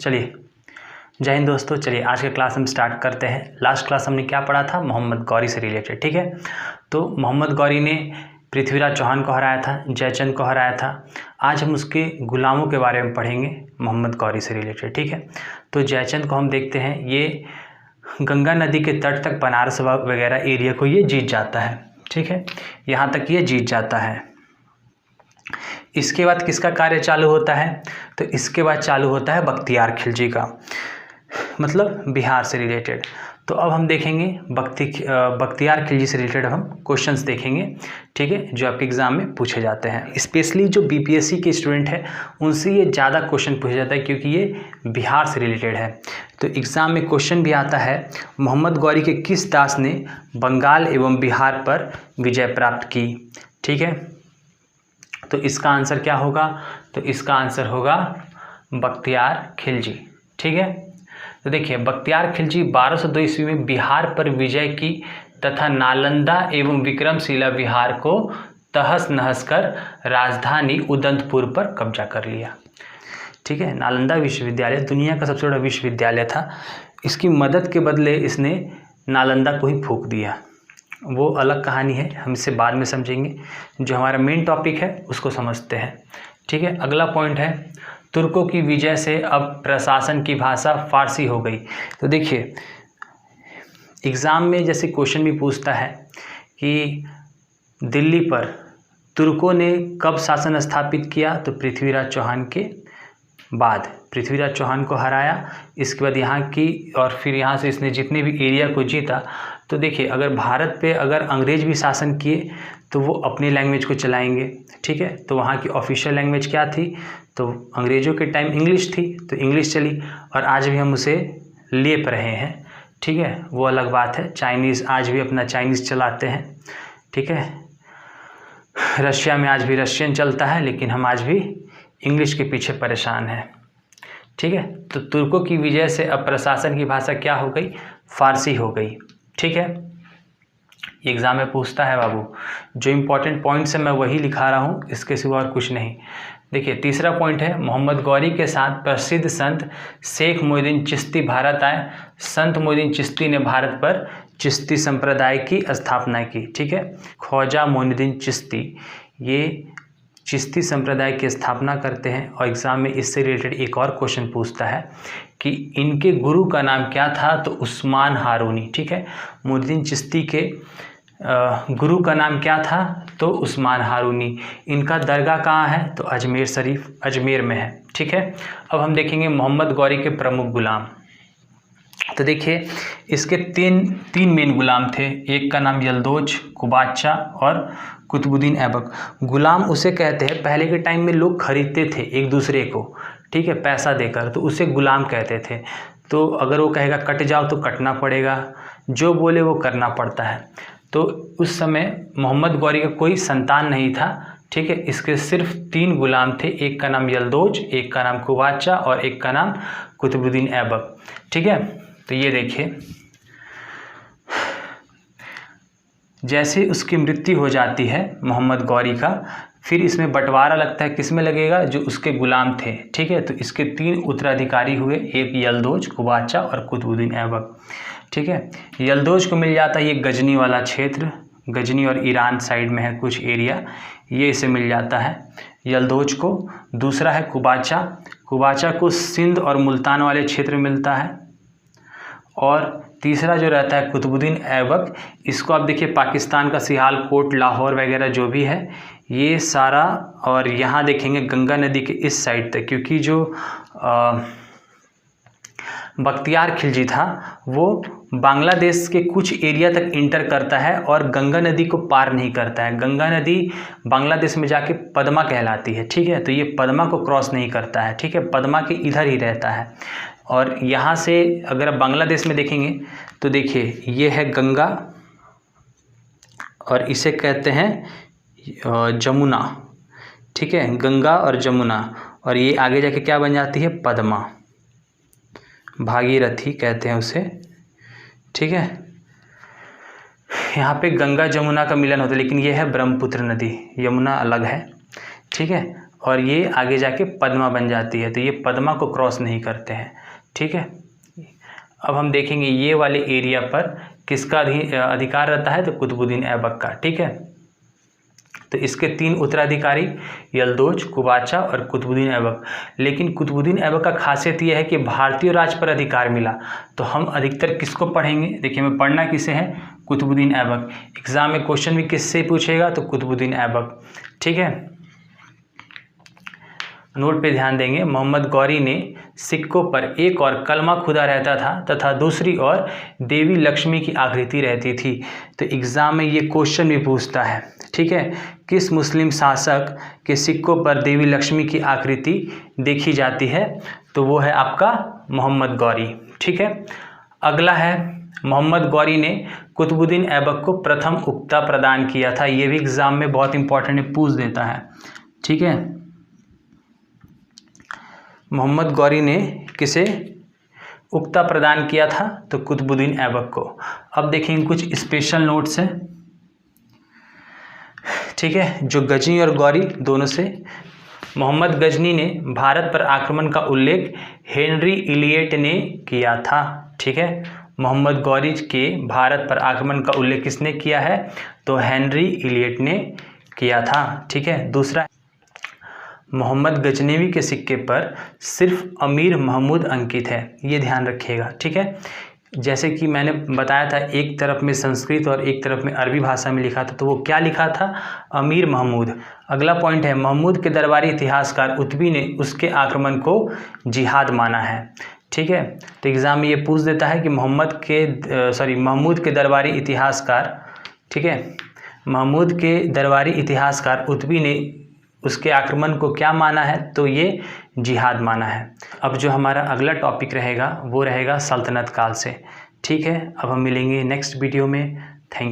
चलिए, जय हिंद दोस्तों। चलिए आज के क्लास हम स्टार्ट करते हैं। लास्ट क्लास हमने क्या पढ़ा था? मोहम्मद गौरी से रिलेटेड। ठीक है, तो मोहम्मद गौरी ने पृथ्वीराज चौहान को हराया था, जयचंद को हराया था। आज हम उसके गुलामों के बारे में पढ़ेंगे मोहम्मद गौरी से रिलेटेड। ठीक है, तो जयचंद को हम देखते हैं, ये गंगा नदी के तट तक बनारस वगैरह एरिया को ये जीत जाता है। ठीक है, यहाँ तक ये जीत जाता है। इसके बाद किसका कार्य चालू होता है? तो इसके बाद चालू होता है बख्तियार खिलजी का, मतलब बिहार से रिलेटेड। तो अब हम देखेंगे बख्तियार खिलजी से रिलेटेड हम क्वेश्चंस देखेंगे। ठीक है, जो आपके एग्जाम में पूछे जाते हैं। स्पेशली जो बीपीएससी के स्टूडेंट हैं उनसे ये ज़्यादा क्वेश्चन पूछा जाता है, क्योंकि ये बिहार से रिलेटेड है। तो एग्ज़ाम में क्वेश्चन भी आता है, मोहम्मद गौरी के किस दास ने बंगाल एवं बिहार पर विजय प्राप्त की? ठीक है, तो इसका आंसर क्या होगा? तो इसका आंसर होगा बख्तियार खिलजी। ठीक है, तो देखिए बख्तियार खिलजी 1202 ईस्वी में बिहार पर विजय की तथा नालंदा एवं विक्रमशिला बिहार को तहस नहस कर राजधानी उदंतपुर पर कब्जा कर लिया। ठीक है, नालंदा विश्वविद्यालय दुनिया का सबसे बड़ा विश्वविद्यालय था। इसकी मदद के बदले इसने नालंदा को ही फूंक दिया। वो अलग कहानी है, हम इसे बाद में समझेंगे। जो हमारा मेन टॉपिक है उसको समझते हैं। ठीक है, अगला पॉइंट है, तुर्कों की विजय से अब प्रशासन की भाषा फारसी हो गई। तो देखिए एग्ज़ाम में जैसे क्वेश्चन भी पूछता है कि दिल्ली पर तुर्कों ने कब शासन स्थापित किया? तो पृथ्वीराज चौहान के बाद। पृथ्वीराज चौहान को हराया, इसके बाद यहाँ की, और फिर यहाँ से इसने जितने भी एरिया को जीता। तो देखिए अगर भारत पे अगर अंग्रेज भी शासन किए तो वो अपनी लैंग्वेज को चलाएंगे। ठीक है, तो वहाँ की ऑफिशियल लैंग्वेज क्या थी? तो अंग्रेज़ों के टाइम इंग्लिश थी, तो इंग्लिश चली, और आज भी हम उसे लेप रहे हैं। ठीक है, वो अलग बात है। चाइनीज़ आज भी अपना चाइनीज़ चलाते हैं। ठीक है, रशिया में आज भी रशियन चलता है, लेकिन हम आज भी इंग्लिश के पीछे परेशान हैं। ठीक है, तो तुर्कों की विजय से अब प्रशासन की भाषा क्या हो गई? फारसी हो गई। ठीक है, एग्ज़ाम में पूछता है बाबू, जो इम्पोर्टेंट पॉइंट्स है मैं वही लिखा रहा हूँ, इसके सिवा और कुछ नहीं। देखिए तीसरा पॉइंट है, मोहम्मद गौरी के साथ प्रसिद्ध संत शेख मोइनुद्दीन चिश्ती भारत आए। संत मोइनुद्दीन चिश्ती ने भारत पर चिश्ती संप्रदाय की स्थापना की। ठीक है, ख्वाजा मोइनुद्दीन चिश्ती ये चिश्ती संप्रदाय की स्थापना करते हैं। और एग्ज़ाम में इससे रिलेटेड एक और क्वेश्चन पूछता है कि इनके गुरु का नाम क्या था? तो उस्मान हारूनी। ठीक है, मोइनुद्दीन चिश्ती के गुरु का नाम क्या था? तो उस्मान हारूनी। इनका दरगाह कहाँ है? तो अजमेर शरीफ, अजमेर में है। ठीक है, अब हम देखेंगे मोहम्मद गौरी के प्रमुख गुलाम। तो देखिए इसके तीन मेन गुलाम थे। एक का नाम यल्दोज, कुबाचा और कुतुबुद्दीन ऐबक। गुलाम उसे कहते हैं, पहले के टाइम में लोग खरीदते थे एक दूसरे को, ठीक है, पैसा देकर, तो उसे गुलाम कहते थे। तो अगर वो कहेगा कट जाओ तो कटना पड़ेगा, जो बोले वो करना पड़ता है। तो उस समय मोहम्मद गौरी का कोई संतान नहीं था। ठीक है, इसके सिर्फ 3 गुलाम थे। एक का नाम यल्दोज, एक का नाम कुबाचा और एक का नाम कुतुबुद्दीन ऐबक। ठीक है, तो ये देखिए जैसे उसकी मृत्यु हो जाती है मोहम्मद गौरी का, फिर इसमें बंटवारा लगता है, किस में लगेगा? जो उसके गुलाम थे। ठीक है, तो इसके 3 उत्तराधिकारी हुए, एक यल्दोज, कुबाचा और कुतुबुद्दीन ऐबक। ठीक है, यल्दोज को मिल जाता है ये गजनी वाला क्षेत्र, गजनी और ईरान साइड में है कुछ एरिया, ये इसे मिल जाता है यल्दोज को। दूसरा है कुबाचा, कुबाचा को सिंध और मुल्तान वाले क्षेत्र में मिलता है। और तीसरा जो रहता है कुतुबुद्दीन ऐबक, इसको आप देखिए पाकिस्तान का सियालकोट, लाहौर वगैरह जो भी है ये सारा, और यहाँ देखेंगे गंगा नदी के इस साइड तक, क्योंकि जो बख्तियार खिलजी था वो बांग्लादेश के कुछ एरिया तक इंटर करता है और गंगा नदी को पार नहीं करता है। गंगा नदी बांग्लादेश में जाके पद्मा कहलाती है। ठीक है, तो ये पद्मा को क्रॉस नहीं करता है। ठीक है, पद्मा के इधर ही रहता है। और यहाँ से अगर आप बांग्लादेश में देखेंगे तो देखिए ये है गंगा और इसे कहते हैं जमुना। ठीक है, गंगा और जमुना, और ये आगे जाके क्या बन जाती है? पद्मा, भागीरथी कहते हैं उसे। ठीक है, यहाँ पे गंगा जमुना का मिलन होता है, लेकिन ये है ब्रह्मपुत्र नदी, यमुना अलग है। ठीक है, और ये आगे जाके पद्मा बन जाती है, तो ये पद्मा को क्रॉस नहीं करते हैं। ठीक है, अब हम देखेंगे ये वाले एरिया पर किसका अधिकार रहता है, तो कुतुबुद्दीन ऐबक का। ठीक है, तो इसके 3 उत्तराधिकारी यल्दोज, कुबाचा और कुतुबुद्दीन ऐबक। लेकिन कुतुबुद्दीन ऐबक का खासियत यह है कि भारतीय राज पर अधिकार मिला, तो हम अधिकतर किसको पढ़ेंगे, देखिए हमें पढ़ना किसे है, कुतुबुद्दीन ऐबक। एग्जाम में क्वेश्चन भी किससे पूछेगा, तो कुतुबुद्दीन ऐबक। ठीक है, नोट पे ध्यान देंगे, मोहम्मद गौरी ने सिक्कों पर एक और कलमा खुदा रहता था तथा दूसरी ओर देवी लक्ष्मी की आकृति रहती थी। तो एग्ज़ाम में ये क्वेश्चन भी पूछता है। ठीक है, किस मुस्लिम शासक के सिक्कों पर देवी लक्ष्मी की आकृति देखी जाती है, तो वो है आपका मोहम्मद गौरी। ठीक है, अगला है मोहम्मद गौरी ने कुतुबुद्दीन ऐबक को प्रथम उक्ता प्रदान किया था। ये भी एग्ज़ाम में बहुत इंपॉर्टेंट है, पूछ देता है। ठीक है, मोहम्मद गौरी ने किसे उक्ता प्रदान किया था, तो कुतुबुद्दीन ऐबक को। अब देखेंगे कुछ स्पेशल नोट्स हैं। ठीक है, जो गजनी और गौरी दोनों से, मोहम्मद गजनी ने भारत पर आक्रमण का उल्लेख हेनरी इलियट ने किया था। ठीक है, मोहम्मद गौरी के भारत पर आक्रमण का उल्लेख किसने किया है, तो हेनरी इलियट ने किया था। ठीक है, दूसरा, मोहम्मद गजनवी के सिक्के पर सिर्फ अमीर महमूद अंकित है, ये ध्यान रखिएगा। ठीक है, जैसे कि मैंने बताया था एक तरफ में संस्कृत और एक तरफ में अरबी भाषा में लिखा था, तो वो क्या लिखा था, अमीर महमूद। अगला पॉइंट है, महमूद के दरबारी इतिहासकार उतबी ने उसके आक्रमण को जिहाद माना है। ठीक है, तो एग्ज़ाम में ये पूछ देता है कि महमूद के दरबारी इतिहासकार, ठीक है, महमूद के दरबारी इतिहासकार उतबी ने उसके आक्रमण को क्या माना है, तो ये जिहाद माना है। अब जो हमारा अगला टॉपिक रहेगा वो रहेगा सल्तनत काल से। ठीक है, अब हम मिलेंगे नेक्स्ट वीडियो में। Thank you.